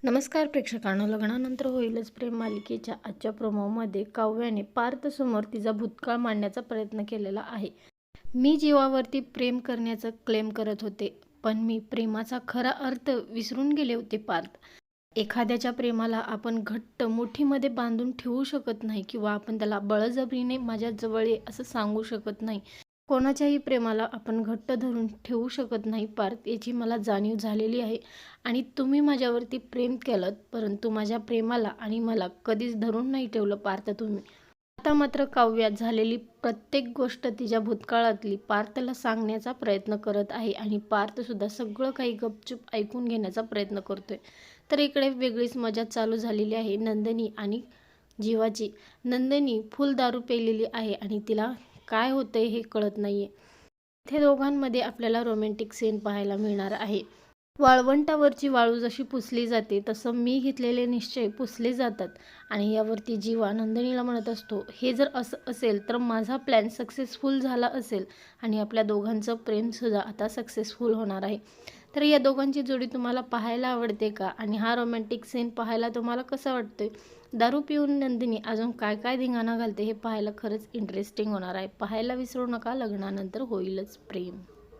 नमस्कार प्रेक्षकांनो, लग्नानंतर होईलच प्रेम मालिकेच्या आजच्या प्रोमोमध्ये काव्याने पार्थसमोर तिचा भूतकाळ मांडण्याचा प्रयत्न केलेला आहे. मी जीवावरती प्रेम करण्याचं क्लेम करत होते, पण मी प्रेमाचा खरा अर्थ विसरून गेले होते पार्थ. एखाद्याच्या प्रेमाला आपण घट्ट मुठीमध्ये बांधून ठेवू शकत नाही किंवा आपण त्याला बळजबरीने माझ्या जवळ ये असं सांगू शकत नाही. कोणाच्याही प्रेमाला आपण घट्ट धरून ठेवू शकत नाही पार्थ, याची मला जाणीव झालेली आहे. आणि तुम्ही माझ्यावरती प्रेम केलं, परंतु माझ्या प्रेमाला आणि मला कधीच धरून नाही ठेवलं पार्थ तुम्ही. आता मात्र काव्यात झालेली प्रत्येक गोष्ट तिच्या भूतकाळातली पार्थला सांगण्याचा प्रयत्न करत आहे आणि पार्थसुद्धा सगळं काही गपचूप ऐकून घेण्याचा प्रयत्न करतोय. तर इकडे वेगळीच मजा चालू झालेली आहे नंदिनी आणि जीवाची. नंदिनी फुल दारू पेलेली आहे आणि तिला काय होतंय हे कळत नाहीये. इथे दोघांमध्ये आपल्याला रोमॅन्टिक सीन पाहायला मिळणार आहे. वाळवंटावरची वाळू जशी पुसली जाते तसं मी घेतलेले निश्चय पुसले जातात. आणि यावरती जीवा नंदिनीला म्हणत असतो, हे जर असं असेल तर माझा प्लॅन सक्सेसफुल झाला असेल आणि आपल्या दोघांचं प्रेमसुद्धा आता सक्सेसफुल होणार आहे. तर या दोघांची जोडी तुम्हाला पाहायला आवडते का? आणि हा रोमॅन्टिक सीन पाहायला तुम्हाला कसं वाटतोय? दारू पिऊन नंदिनी अजून काय काय धिंगाणा घालते हे पाहायला खरंच इंटरेस्टिंग होणार आहे. पाहायला विसरू नका लग्नानंतर होईलच प्रेम.